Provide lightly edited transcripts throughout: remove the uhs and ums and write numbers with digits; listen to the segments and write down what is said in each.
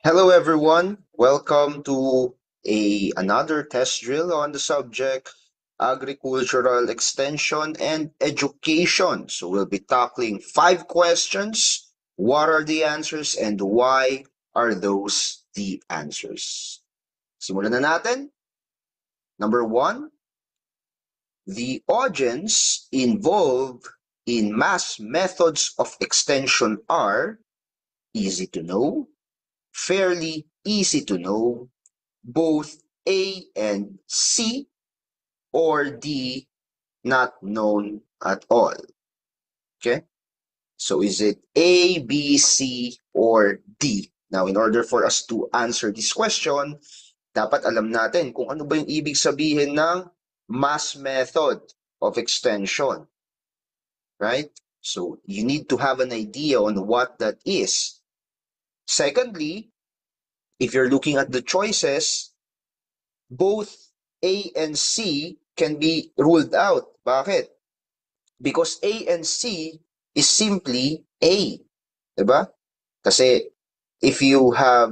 Hello everyone, welcome to another test drill on the subject agricultural extension and education. So we'll be tackling 5 questions. What are the answers and why are those the answers? Simulan na natin. Number 1, the audience involved in mass methods of extension are easy to know, fairly easy to know, both A and C, or D, not known at all. Okay? So is it A, B, C, or D? Now, in order for us to answer this question, dapat alam natin kung ano ba yung ibig sabihin ng mass method of extension. Right? So you need to have an idea on what that is. Secondly, if you're looking at the choices, both A and C can be ruled out. Bakit? Because A and C is simply A. Diba? Kasi if you have,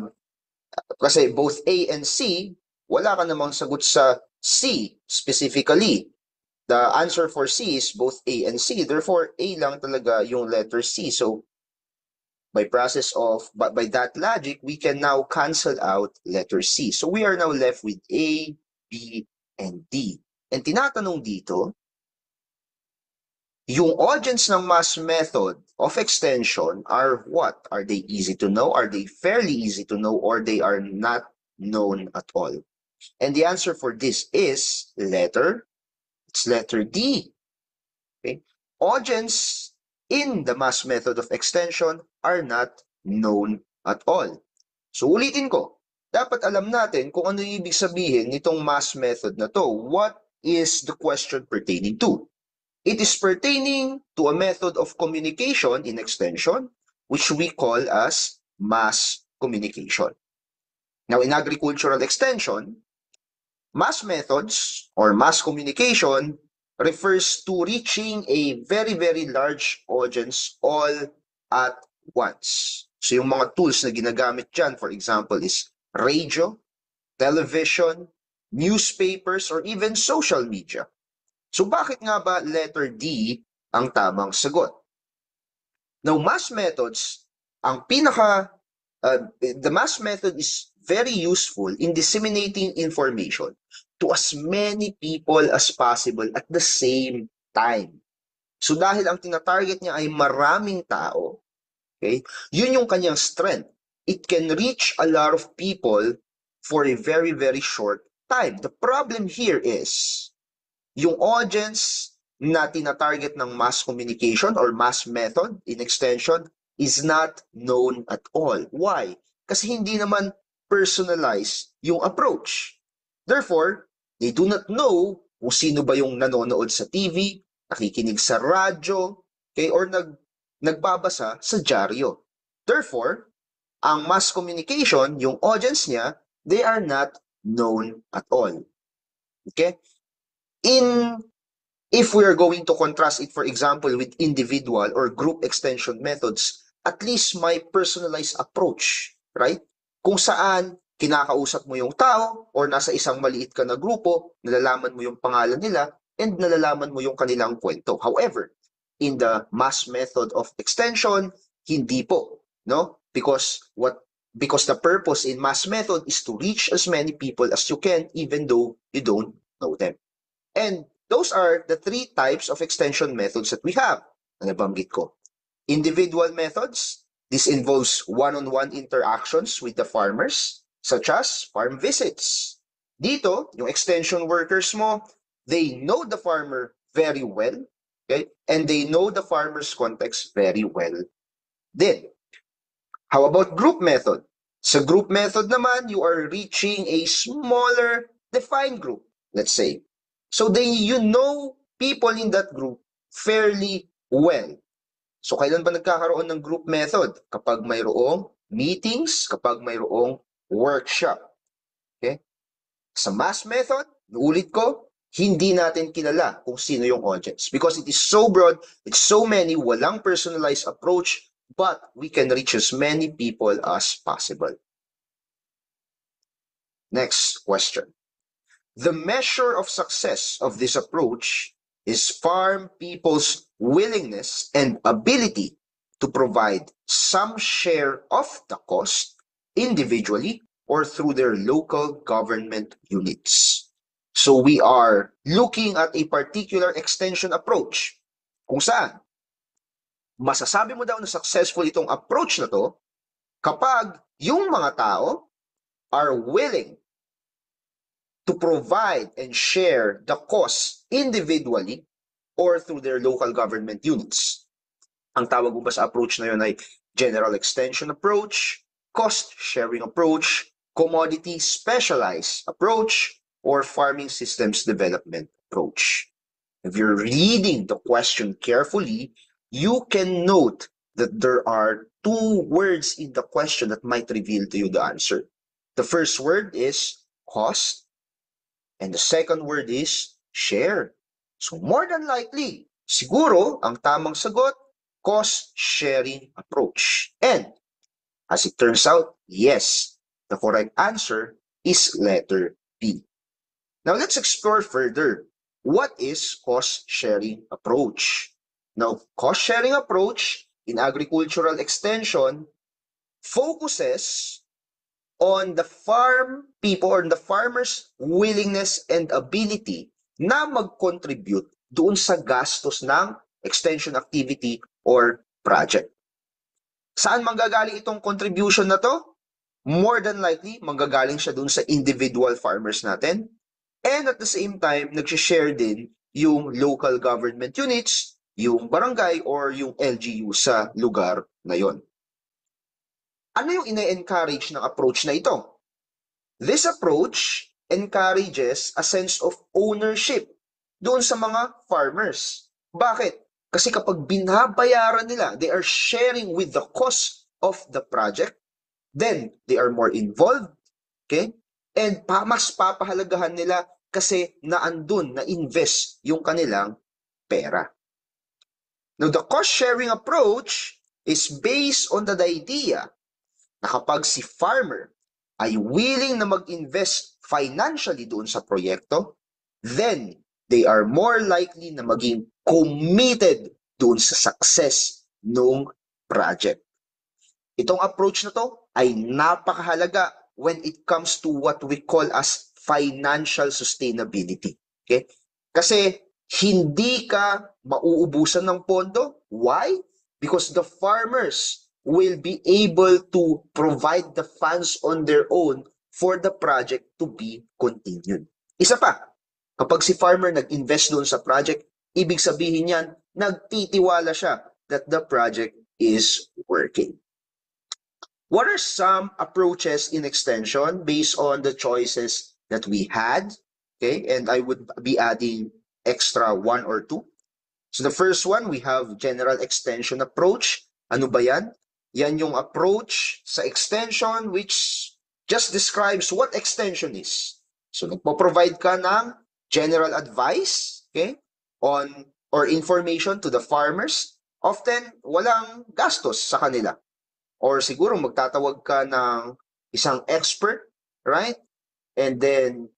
kasi both A and C, wala ka namang sagot sa C specifically. The answer for C is both A and C. Therefore, A lang talaga yung letter C. So, by that logic, we can now cancel out letter C. So, we are now left with A, B, and D. And tinatanong dito, yung audience ng mass method of extension are what? Are they easy to know? Are they fairly easy to know? Or they are not known at all? And the answer for this is letter D. Okay? Audience in the mass method of extension are not known at all. So ulitin ko, dapat alam natin kung ano yung ibig sabihin nitong mass method na to. What is the question pertaining to? It is pertaining to a method of communication in extension, which we call as mass communication. Now, in agricultural extension, mass methods or mass communication refers to reaching a very, very large audience all at once. So yung mga tools na ginagamit dyan, for example, is radio, television, newspapers, or even social media. So bakit nga ba letter D ang tamang sagot? Now, mass methods, the mass method is very useful in disseminating information to as many people as possible at the same time. So dahil ang tinatarget niya ay maraming tao, okay, yun yung kanyang strength. It can reach a lot of people for a very, very short time. The problem here is, yung audience na tinatarget ng mass communication or mass method in extension is not known at all. Why? Kasi hindi naman personalized yung approach. Therefore, they do not know kung sino ba yung nanonood sa TV, nakikinig sa radyo, okay, or nagbabasa sa dyaryo. Therefore, ang mass communication, yung audience niya, they are not known at all. Okay? If we are going to contrast it, for example, with individual or group extension methods, at least my personalized approach, right? Kung saan kinakausap mo yung tao or nasa isang maliit ka na grupo, nalalaman mo yung pangalan nila and nalalaman mo yung kanilang kwento. However, in the mass method of extension, hindi po, no? Because the purpose in mass method is to reach as many people as you can even though you don't know them. And those are the 3 types of extension methods that we have. Na nabanggit ko. Individual methods. This involves one-on-one interactions with the farmers, such as farm visits. Dito, yung extension workers mo, they know the farmer very well, okay? And they know the farmer's context very well din. How about group method? Sa group method naman, you are reaching a smaller defined group, let's say. So you know people in that group fairly well. So kailan ba nagkakaroon ng group method? Kapag mayroong meetings, kapag mayroong workshop. Okay? Sa mass method, ulit ko, hindi natin kilala kung sino yung audience because it is so broad, it's so many, walang personalized approach, but we can reach as many people as possible. Next question. The measure of success of this approach is farm people's willingness and ability to provide some share of the cost individually or through their local government units. So we are looking at a particular extension approach kung saan masasabi mo daw na successful itong approach na to kapag yung mga tao are willing to provide and share the cost individually or through their local government units. Ang tawag mo ba sa approach na yun ay general extension approach, cost sharing approach, commodity specialized approach, or farming systems development approach. If you're reading the question carefully, you can note that there are two words in the question that might reveal to you the answer. The first word is cost, and the second word is share. So more than likely, siguro ang tamang sagot, cost-sharing approach. And as it turns out, yes, the correct answer is letter B. Now let's explore further. What is cost-sharing approach? Now, cost-sharing approach in agricultural extension focuses on the farm people or the farmers' willingness and ability na mag-contribute doon sa gastos ng extension activity or project. Saan manggagaling itong contribution na to? More than likely, manggagaling siya doon sa individual farmers natin. And at the same time, nag-share din yung local government units, yung barangay or yung LGU sa lugar na yon. Ano yung ine-encourage ng approach na ito? This approach encourages a sense of ownership doon sa mga farmers. Bakit? Kasi kapag binabayaran nila, they are sharing with the cost of the project, then they are more involved, okay? And mas papahalagahan nila kasi naandun, na-invest yung kanilang pera. Now, the cost-sharing approach is based on the idea na kapag si farmer ay willing na mag-invest financially doon sa proyekto, then they are more likely na maging committed doon sa success ng project. Itong approach na to ay napakahalaga when it comes to what we call as financial sustainability. Okay? Kasi hindi ka mauubusan ng pondo. Why? Because the farmers will be able to provide the funds on their own for the project to be continued. Isa pa, kapag si farmer nag-invest doon sa project, ibig sabihin yan, nagtitiwala siya that the project is working. What are some approaches in extension based on the choices that we had? Okay, and I would be adding extra one or two. So the first one, we have general extension approach. Ano ba yan? Yan yung approach sa extension which just describes what extension is. So nagpo-provide ka ng general advice, okay, on or information to the farmers. Often, walang gastos sa kanila. Or siguro magtatawag ka ng isang expert, right? And then,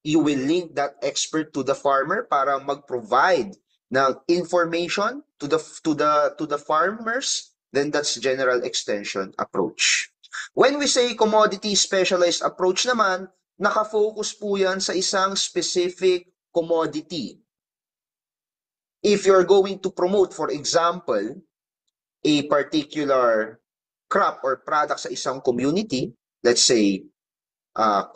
you will link that expert to the farmer para mag-provide ng information to the farmers. Then that's general extension approach. When we say commodity specialized approach naman, nakafocus po yan sa isang specific commodity. If you're going to promote, for example, a particular crop or product sa isang community, let's say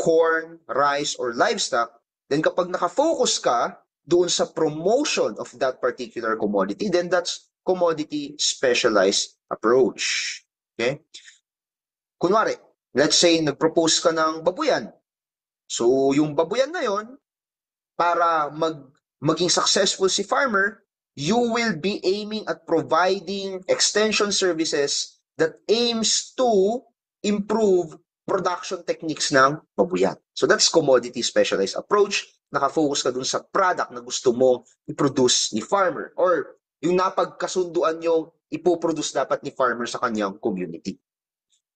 corn, rice, or livestock, then kapag nakafocus ka doon sa promotion of that particular commodity, then that's commodity specialized approach. Okay? Kunwari, let's say nag-propose ka ng babuyan. So yung babuyan na yon, para maging successful si farmer, you will be aiming at providing extension services that aims to improve production techniques ng babuyan. So that's commodity specialized approach. Nakafocus ka dun sa product na gusto mong i-produce ni farmer or yung napagkasunduan yung ipoproduce dapat ni farmer sa kanyang community.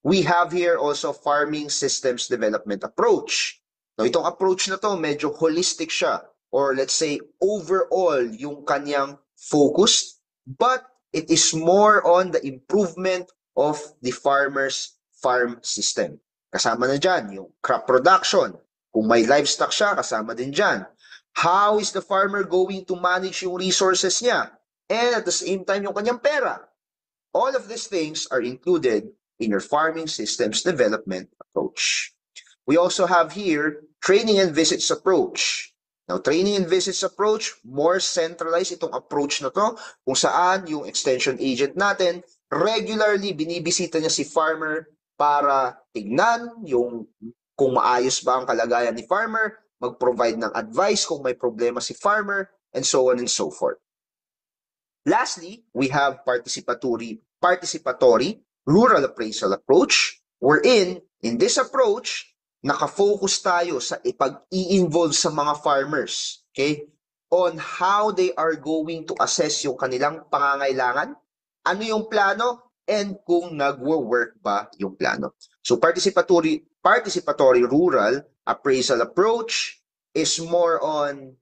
We have here also farming systems development approach. Now, itong approach na to, medyo holistic siya, or let's say overall yung kanyang focus, but it is more on the improvement of the farmer's farm system. Kasama na dyan yung crop production. Kung may livestock siya, kasama din dyan. How is the farmer going to manage yung resources niya? And at the same time, yung kanyang pera. All of these things are included in your farming systems development approach. We also have here training and visits approach. Now, training and visits approach, more centralized itong approach na to, kung saan yung extension agent natin, regularly binibisita niya si farmer para tignan yung kung maayos ba ang kalagayan ni farmer, mag-provide ng advice kung may problema si farmer, and so on and so forth. Lastly, we have participatory rural appraisal approach, wherein, in this approach, nakafocus tayo sa ipag-i-involve sa mga farmers, okay, on how they are going to assess yung kanilang pangangailangan, ano yung plano, and kung nagwo-work ba yung plano. So, participatory rural appraisal approach is more on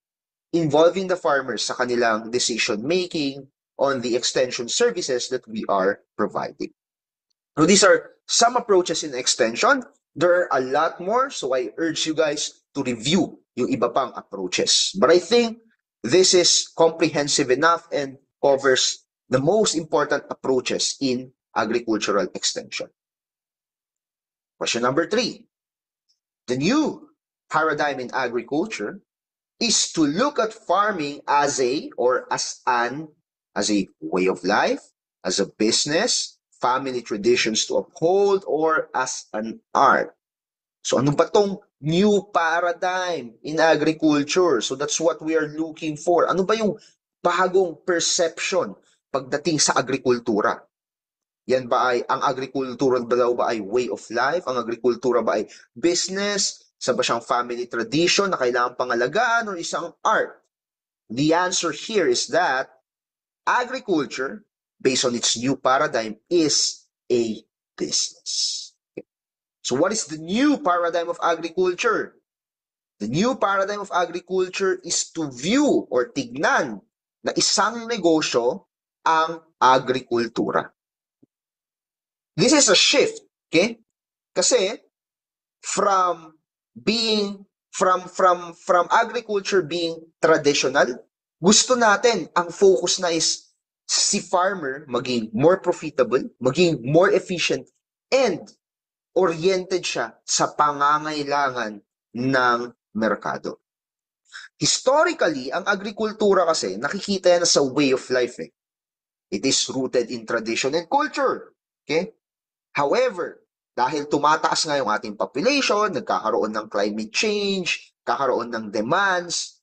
involving the farmers sa kanilang decision-making on the extension services that we are providing. So these are some approaches in extension. There are a lot more, so I urge you guys to review yung iba pang approaches. But I think this is comprehensive enough and covers the most important approaches in agricultural extension. Question number 3. The new paradigm in agriculture is to look at farming as a way of life, as a business, family traditions to uphold, or as an art. So ano ba tong new paradigm in agriculture? So that's what we are looking for. Ano ba yung bagong perception pagdating sa agrikultura? Yan ba ay, ang agrikultura ba ay way of life? Ang agrikultura ba ay business? Sa ba siyang family tradition na kailangang pangalagaan o isang art? The answer here is that agriculture, based on its new paradigm, is a business. Okay. So what is the new paradigm of agriculture? The new paradigm of agriculture is to view or tignan na isang negosyo ang agrikultura. This is a shift, okay? Kasi from agriculture being traditional, gusto natin ang focus na is si farmer maging more profitable, maging more efficient, and oriented siya sa pangangailangan ng merkado. Historically, ang agrikultura kasi nakikita yan sa way of life. It is rooted in tradition and culture. Okay? However, dahil tumataas nga yung ating population, nagkakaroon ng climate change, kakaroon ng demands.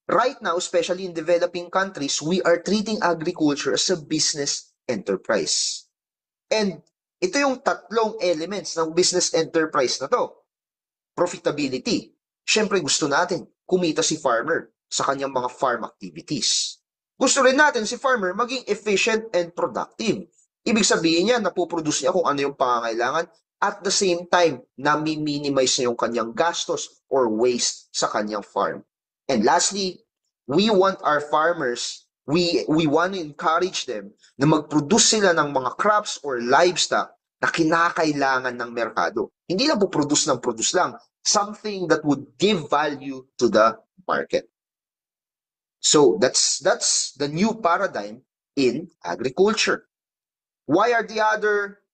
Right now, especially in developing countries, we are treating agriculture as a business enterprise. And ito yung tatlong elements ng business enterprise na to. Profitability. Siyempre gusto natin kumita si farmer sa kanyang mga farm activities. Gusto rin natin si farmer maging efficient and productive. Ibig sabihin niya, napoproduce niya kung ano yung pangangailangan, at the same time, nami-minimize niya yung kanyang gastos or waste sa kanyang farm. And lastly, we want our farmers, we want to encourage them na mag-produce sila ng mga crops or livestock na kinakailangan ng merkado. Hindi lang po produce lang, something that would give value to the market. So that's the new paradigm in agriculture. Why are the other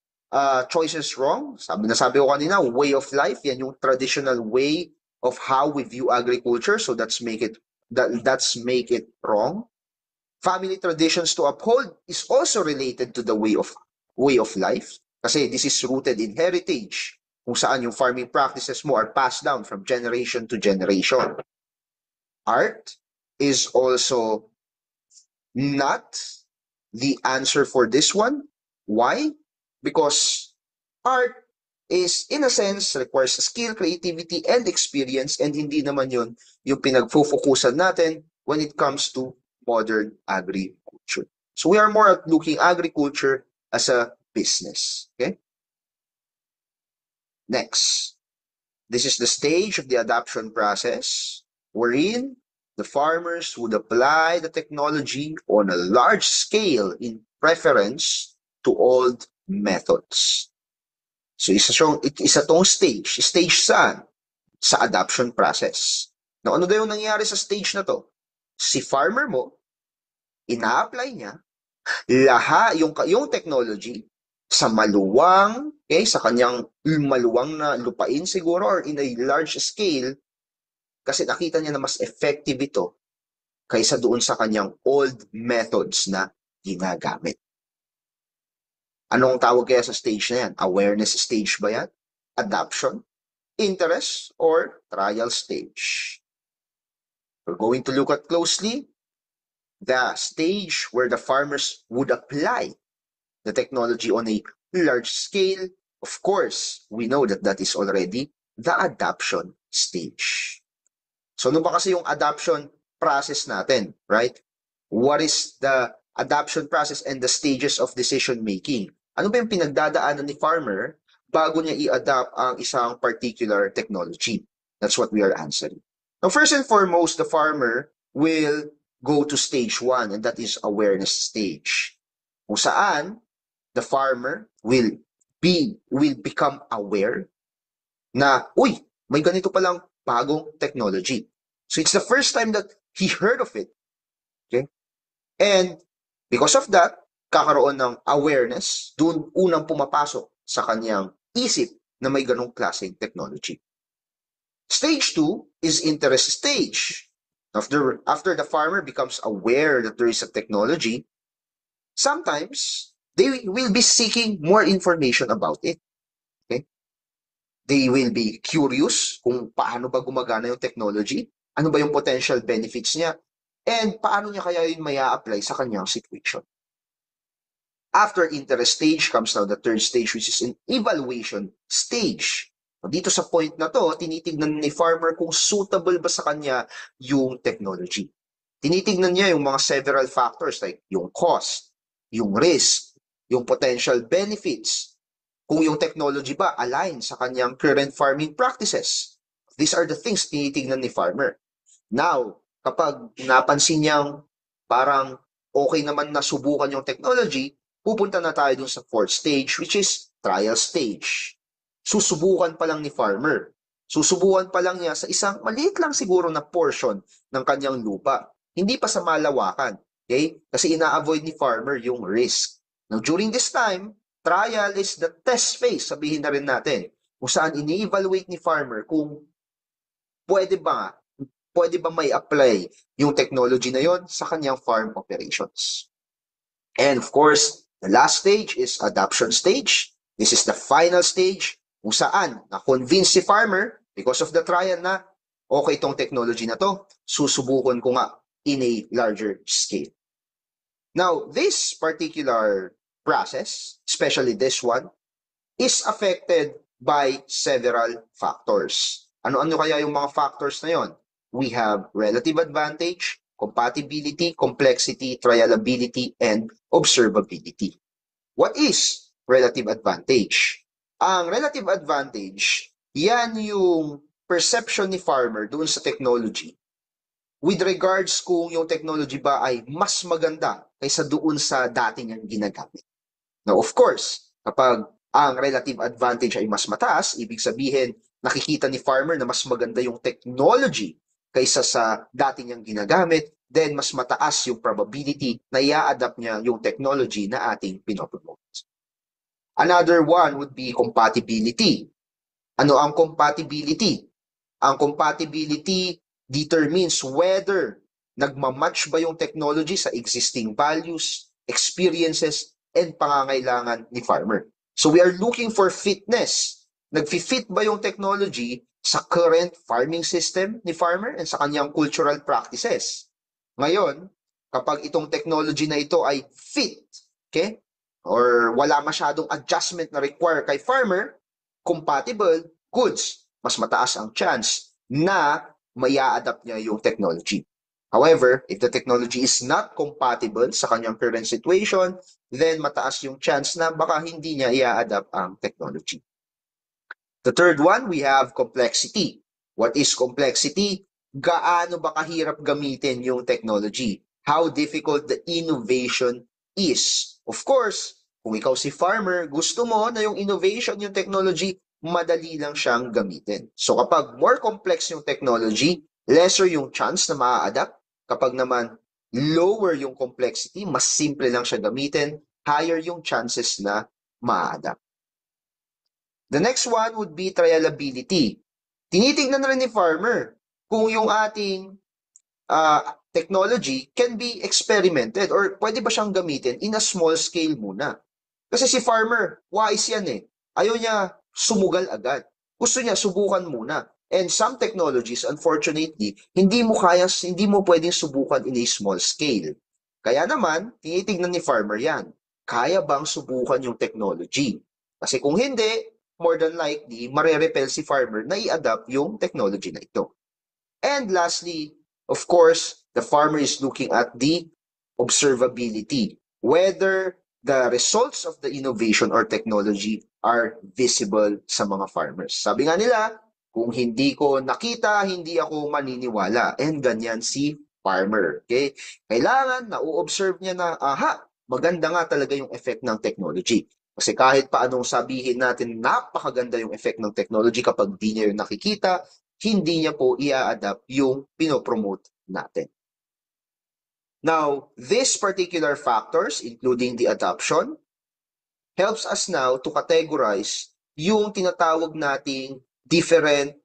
choices wrong? Sabi ko kanina, way of life, yan yung traditional way of how we view agriculture, so that's make it wrong. Family traditions to uphold is also related to the way of life, kasi this is rooted in heritage, kung saan yung farming practices mo are passed down from generation to generation. Art is also not the answer for this one. Why? Because art is, in a sense, requires skill, creativity, and experience, and hindi naman yun yung pinagfufokusan natin when it comes to modern agriculture. So we are more at looking agriculture as a business. Okay? Next, this is the stage of the adoption process wherein the farmers would apply the technology on a large scale in preference to old methods. So isa tong stage. Stage saan? Sa adoption process. Now, ano daw yung nangyayari sa stage na to? Si farmer mo, ina-apply niya yung technology sa maluwang, okay, sa kanyang maluwang na lupain siguro or in a large scale kasi nakita niya na mas effective ito kaysa doon sa kanyang old methods na ginagamit. Anong tawag kaya sa stage na yan? Awareness stage ba yan? Adoption? Interest? Or trial stage? We're going to look at closely the stage where the farmers would apply the technology on a large scale. Of course, we know that that is already the adoption stage. So ano ba kasi yung adoption process natin, right? What is the adoption process and the stages of decision making? Ano ba yung pinagdadaanan ni farmer bago niya i-adopt ang isang particular technology? That's what we are answering. Now, first and foremost, the farmer will go to stage 1 and that is awareness stage. Kung saan the farmer will become aware na, uy, may ganito palang bagong technology. So it's the first time that he heard of it. Okay? And because of that, kakaroon ng awareness, doon unang pumapasok sa kanyang isip na may ganong klaseng technology. Stage 2 is interest stage. After the farmer becomes aware that there is a technology, sometimes they will be seeking more information about it. Okay? They will be curious kung paano ba gumagana yung technology, ano ba yung potential benefits niya, and paano niya kaya yun maya-apply sa kanyang situation. After interest stage comes now the third stage, which is an evaluation stage. Dito sa point na to, tinitignan ni farmer kung suitable ba sa kanya yung technology. Tinitignan niya yung mga several factors like yung cost, yung risk, yung potential benefits, kung yung technology ba align sa kanyang current farming practices. These are the things tinitignan ni farmer. Now, kapag napansin niyang parang okay naman na subukan yung technology, pupunta na tayo dun sa fourth stage, which is trial stage. Susubukan pa lang ni farmer. Susubukan pa lang niya sa isang maliit lang siguro na portion ng kanyang lupa. Hindi pa sa malawakan. Okay? Kasi ina-avoid ni farmer yung risk. Now, during this time, trial is the test phase, sabihin na rin natin, kung saan ini-evaluate ni farmer kung pwede ba may apply yung technology na yon sa kanyang farm operations. And of course, the last stage is adoption stage. This is the final stage kung saan na-convince si farmer because of the trial na okay itong technology na to, susubukan ko nga in a larger scale. Now, this particular process, especially this one, is affected by several factors. Ano-ano kaya yung mga factors na yon? We have relative advantage, compatibility, complexity, trialability, and observability. What is relative advantage? Ang relative advantage, yan yung perception ni farmer doon sa technology with regards kung yung technology ba ay mas maganda kaysa doon sa dati niyang ginagamit. Now, of course, kapag ang relative advantage ay mas mataas, ibig sabihin, nakikita ni farmer na mas maganda yung technology kaysa sa dati niyang ginagamit, then mas mataas yung probability na i-adapt niya yung technology na ating pinopromote. Another one would be compatibility. Ano ang compatibility? Ang compatibility determines whether nagmamatch ba yung technology sa existing values, experiences, and pangangailangan ni farmer. So we are looking for fitness. Nagfi-fit ba yung technology sa current farming system ni farmer and sa kanyang cultural practices? Ngayon, kapag itong technology na ito ay fit, okay, or wala masyadong adjustment na require kay farmer, compatible, goods, mas mataas ang chance na maya-adapt niya yung technology. However, if the technology is not compatible sa kanyang current situation, then mataas yung chance na baka hindi niya i-adapt ang technology. The third one, we have complexity. What is complexity? Gaano ba kahirap gamitin yung technology? How difficult the innovation is. Of course, kung ikaw si farmer, gusto mo na yung innovation, yung technology, madali lang siyang gamitin. So kapag more complex yung technology, lesser yung chance na maa-adapt. Kapag naman lower yung complexity, mas simple lang siya gamitin, higher yung chances na maa-adapt. The next one would be trialability. Tinitignan na rin ni farmer kung yung ating technology can be experimented or pwede ba siyang gamitin in a small scale muna. Kasi si farmer, wise yan eh. Ayaw niya sumugal agad. Gusto niya subukan muna. And some technologies, unfortunately, hindi mo pwedeng subukan in a small scale. Kaya naman, tinitignan ni farmer yan. Kaya bang subukan yung technology? Kasi kung hindi, more than likely, marerepel si farmer na i-adapt yung technology na ito. And lastly, of course, the farmer is looking at the observability, whether the results of the innovation or technology are visible sa mga farmers. Sabi nga nila, kung hindi ko nakita, hindi ako maniniwala. And ganyan si farmer. Okay? Kailangan na-observe niya na, aha, maganda nga talaga yung effect ng technology. Kasi kahit pa anong sabihin natin, napakaganda yung effect ng technology kapag di niya yung nakikita, hindi niya po i-adapt yung pinopromote natin. Now, these particular factors, including the adoption, helps us now to categorize yung tinatawag nating different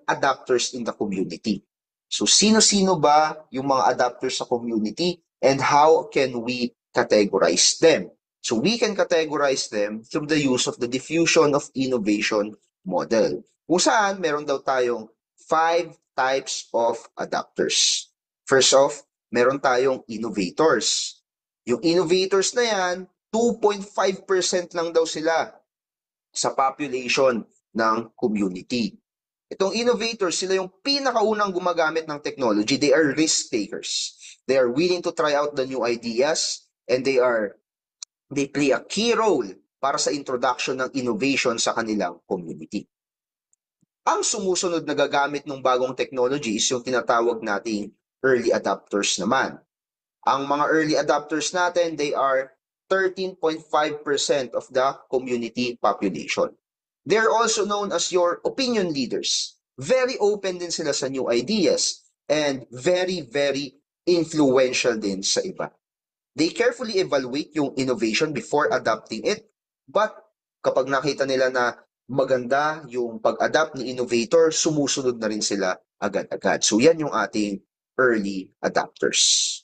adapters in the community. So, sino-sino ba yung mga adapters sa community and how can we categorize them? So, we can categorize them through the use of the diffusion of innovation model. Kung saan, meron daw tayong 5 types of adapters. First off, meron tayong innovators. Yung innovators na yan, 2.5% lang daw sila sa population ng community. Itong innovators, sila yung pinakaunang gumagamit ng technology. They are risk takers. They are willing to try out the new ideas and they play a key role para sa introduction ng innovation sa kanilang community. Ang sumusunod na gagamit ng bagong technology is yung tinatawag nating early adopters naman. Ang mga early adopters natin, they are 13.5% of the community population. They're also known as your opinion leaders. Very open din sila sa new ideas and very, very influential din sa iba. They carefully evaluate yung innovation before adopting it, but kapag nakita nila na maganda yung pag-adapt ni innovator, sumusunod na rin sila agad-agad. So yan yung ating early adopters.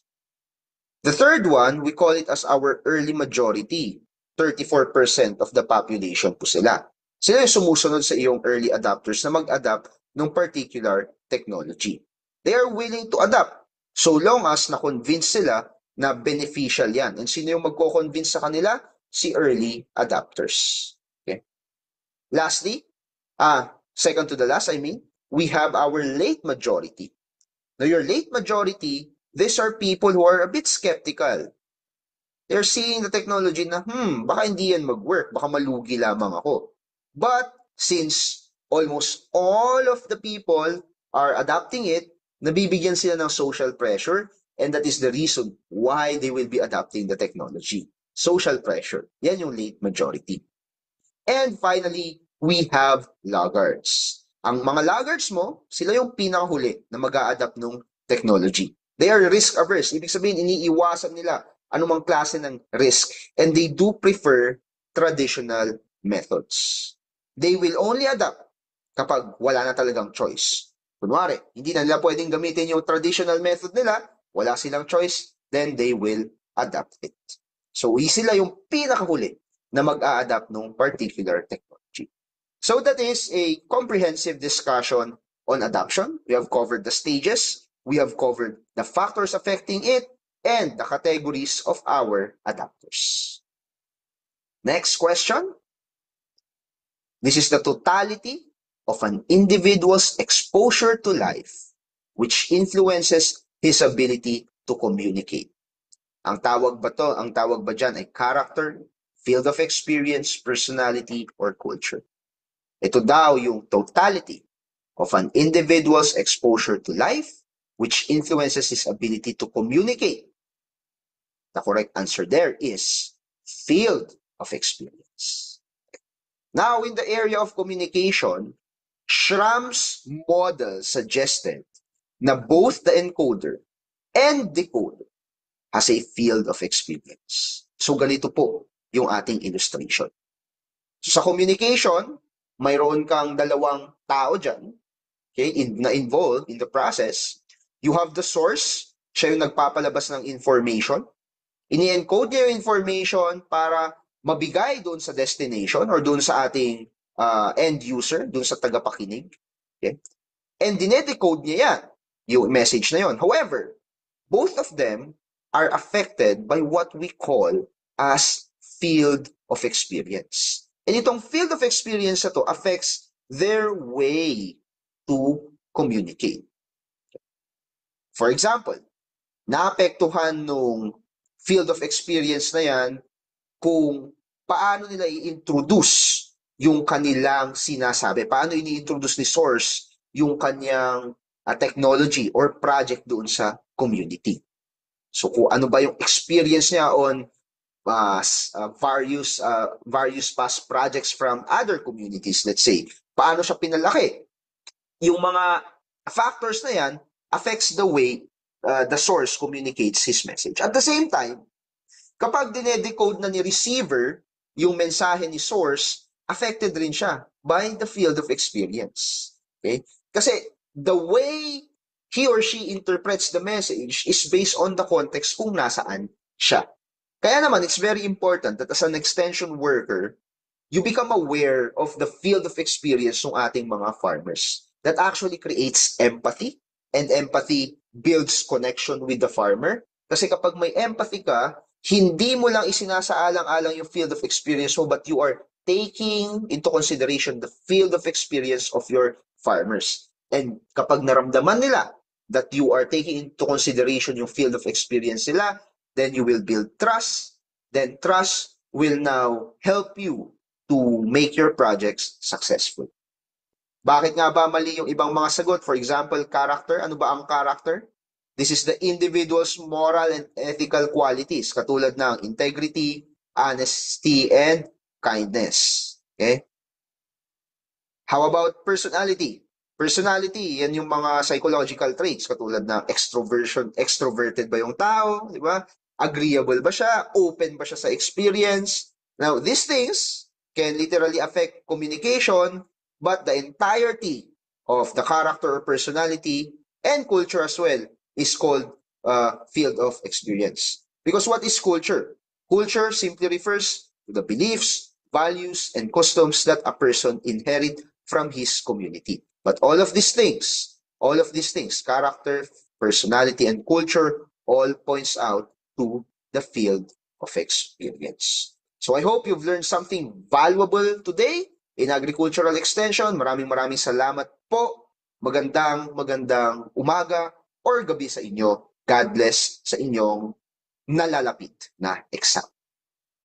The third one, we call it as our early majority. 34% of the population po sila. Sila yung sumusunod sa iyong early adopters na mag-adapt ng particular technology. They are willing to adapt so long as na-convince sila na beneficial yan. And sino yung magko-convince sa kanila? Si early adopters. Okay. Lastly, second to the last, we have our late majority. Now, your late majority, these are people who are a bit skeptical. They're seeing the technology na, baka hindi yan mag-work, baka malugi lamang ako. But since almost all of the people are adopting it, nabibigyan sila ng social pressure, and that is the reason why they will be adopting the technology. Social pressure. Yan yung late majority. And finally, we have laggards. Ang mga laggards mo, sila yung pinakahuli na mag-a-adapt ng technology. They are risk averse. Ibig sabihin, iniiwasan nila anumang klase ng risk. And they do prefer traditional methods. They will only adapt kapag wala na talagang choice. Kunwari, hindi na nila pwedeng gamitin yung traditional method nila, wala silang choice, then they will adapt it. So, sila yung pinakahuli na mag-a-adapt ng particular technology. So that is a comprehensive discussion on adoption. We have covered the stages, we have covered the factors affecting it, and the categories of our adapters. Next question. This is the totality of an individual's exposure to life, which influences his ability to communicate. Ang tawag ba dyan ay character, field of experience, personality, or culture. Ito daw yung totality of an individual's exposure to life, which influences his ability to communicate. The correct answer there is field of experience. Now, in the area of communication, Schramm's model suggested na both the encoder and decoder has a field of experience. So, ganito po yung ating illustration. So, sa communication, mayroon kang dalawang tao dyan, okay, na involved in the process. You have the source, siya yung nagpapalabas ng information. Ini-encode niya yung information para mabigay doon sa destination or doon sa ating end user, doon sa tagapakinig. Okay? And dinedecode niya yan, yung message na yon. However, both of them are affected by what we call as field of experience. And itong field of experience na to affects their way to communicate. For example, naapektuhan nung field of experience na yan kung paano nila i-introduce yung kanilang sinasabi. Paano ini-introduce ni source yung kanyang technology or project doon sa community. So kung ano ba yung experience niya on various past projects from other communities, let's say, paano siya pinalaki. Yung mga factors na yan affects the way the source communicates his message. At the same time, kapag dinedecode na ni receiver yung mensahe ni source, affected rin siya by the field of experience. Okay? Kasi the way he or she interprets the message is based on the context kung nasaan siya. Kaya naman, it's very important that as an extension worker, you become aware of the field of experience ng ating mga farmers. That actually creates empathy, and empathy builds connection with the farmer. Kasi kapag may empathy ka, hindi mo lang isinasaalang-alang yung field of experience mo, but you are taking into consideration the field of experience of your farmers. And kapag naramdaman nila that you are taking into consideration yung field of experience nila, then you will build trust. Then trust will now help you to make your projects successful. Bakit nga ba mali yung ibang mga sagot? For example, character. Ano ba ang character? This is the individual's moral and ethical qualities, katulad ng integrity, honesty, and kindness. Okay? How about personality? Personality, yan yung mga psychological traits, katulad ng extroversion, extroverted ba yung tao, di ba? Agreeable ba siya? Open ba siya sa experience? Now, these things can literally affect communication, but the entirety of the character or personality and culture as well is called field of experience. Because what is culture? Culture simply refers to the beliefs, values, and customs that a person inherit from his community. But all of these things, character, personality, and culture, all points out to the field of experience. So I hope you've learned something valuable today in agricultural extension. Maraming salamat po. Magandang umaga or gabi sa inyo. God bless sa inyong nalalapit na exam.